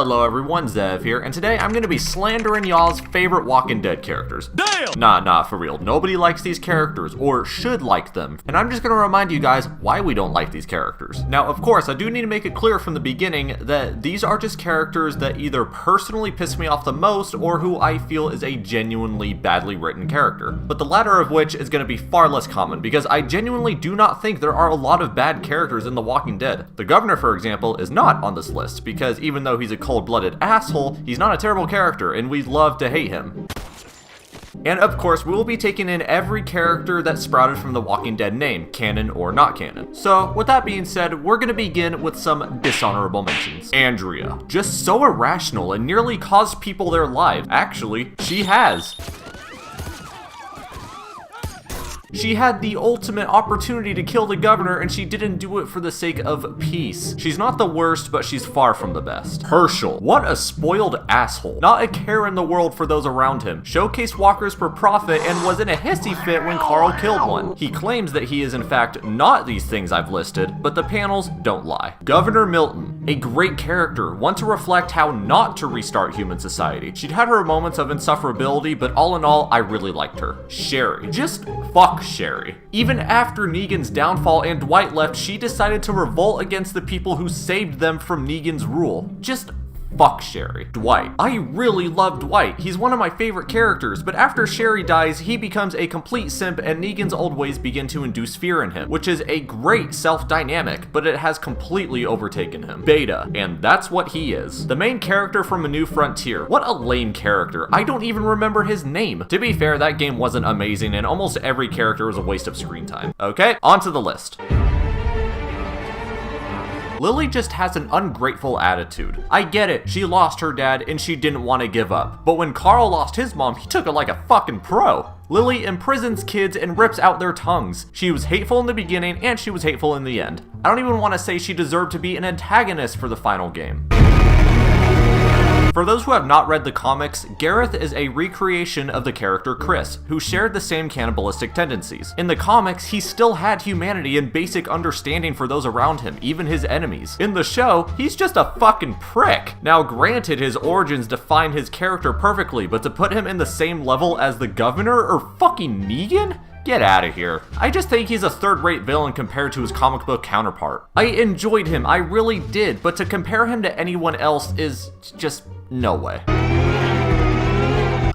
Hello everyone, Zev here, and today I'm gonna be slandering y'all's favorite Walking Dead characters. Damn! Nah, for real. Nobody likes these characters, or should like them. And I'm just gonna remind you guys why we don't like these characters. Now, of course, I do need to make it clear from the beginning that these are just characters that either personally piss me off the most, or who I feel is a genuinely badly written character. But the latter of which is gonna be far less common, because I genuinely do not think there are a lot of bad characters in The Walking Dead. The Governor, for example, is not on this list, because even though he's a cold-blooded asshole, he's not a terrible character, and we love to hate him. And of course, we will be taking in every character that sprouted from the Walking Dead name, canon or not canon. So, with that being said, we're gonna begin with some dishonorable mentions. Andrea. Just so irrational and nearly caused people their lives. Actually, she has. She had the ultimate opportunity to kill the governor, and she didn't do it for the sake of peace. She's not the worst, but she's far from the best. Herschel. What a spoiled asshole. Not a care in the world for those around him. Showcased walkers for profit and was in a hissy fit when Carl killed one. He claims that he is in fact not these things I've listed, but the panels don't lie. Governor Milton. A great character, one to reflect how not to restart human society. She'd had her moments of insufferability, but all in all, I really liked her. Sherry. Just fuck Sherry. Even after Negan's downfall and Dwight left, she decided to revolt against the people who saved them from Negan's rule. Just fuck Sherry. Dwight. I really love Dwight. He's one of my favorite characters, but after Sherry dies, he becomes a complete simp and Negan's old ways begin to induce fear in him, which is a great self-dynamic, but it has completely overtaken him. Beta, and that's what he is. The main character from A New Frontier. What a lame character. I don't even remember his name. To be fair, that game wasn't amazing and almost every character was a waste of screen time. Okay, on to the list. Lily just has an ungrateful attitude. I get it, she lost her dad and she didn't want to give up. But when Carl lost his mom, he took it like a fucking pro. Lily imprisons kids and rips out their tongues. She was hateful in the beginning and she was hateful in the end. I don't even want to say she deserved to be an antagonist for the final game. For those who have not read the comics, Gareth is a recreation of the character Chris, who shared the same cannibalistic tendencies. In the comics, he still had humanity and basic understanding for those around him, even his enemies. In the show, he's just a fucking prick. Now granted, his origins define his character perfectly, but to put him in the same level as the governor or fucking Negan? Get out of here. I just think he's a third-rate villain compared to his comic book counterpart. I enjoyed him, I really did, but to compare him to anyone else is just no way.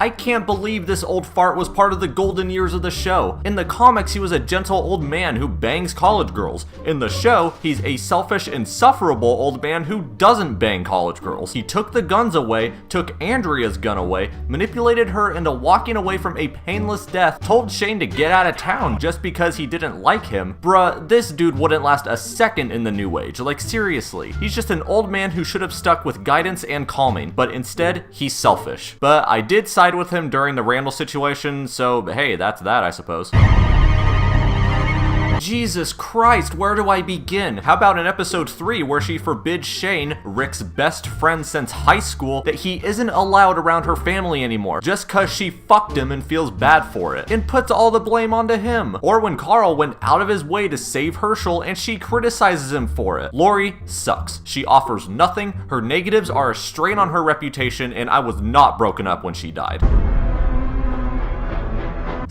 I can't believe this old fart was part of the golden years of the show. In the comics, he was a gentle old man who bangs college girls. In the show, he's a selfish, insufferable old man who doesn't bang college girls. He took the guns away, took Andrea's gun away, manipulated her into walking away from a painless death, told Shane to get out of town just because he didn't like him. Bruh, this dude wouldn't last a second in the New Age, like seriously. He's just an old man who should have stuck with guidance and calming, but instead, he's selfish. But I did side with him during the Randall situation, so hey, that's that, I suppose. Jesus Christ, where do I begin? How about in episode 3 where she forbids Shane, Rick's best friend since high school, that he isn't allowed around her family anymore just cause she fucked him and feels bad for it, and puts all the blame onto him. Or when Carl went out of his way to save Herschel and she criticizes him for it. Lori sucks. She offers nothing, her negatives are a strain on her reputation, and I was not broken up when she died.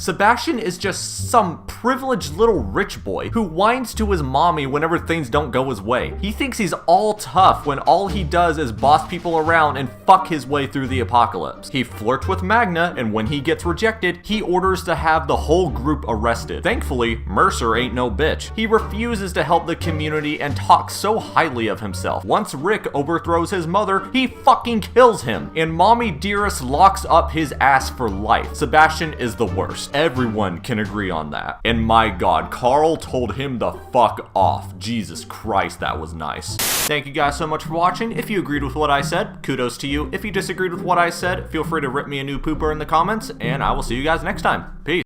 Sebastian is just some privileged little rich boy who whines to his mommy whenever things don't go his way. He thinks he's all tough when all he does is boss people around and fuck his way through the apocalypse. He flirts with Magna, and when he gets rejected, he orders to have the whole group arrested. Thankfully, Mercer ain't no bitch. He refuses to help the community and talks so highly of himself. Once Rick overthrows his mother, he fucking kills him, and Mommy Dearest locks up his ass for life. Sebastian is the worst. Everyone can agree on that. And my god, Carl told him the fuck off. Jesus Christ, that was nice. Thank you guys so much for watching. If you agreed with what I said, kudos to you. If you disagreed with what I said, feel free to rip me a new pooper in the comments, and I will see you guys next time. Peace.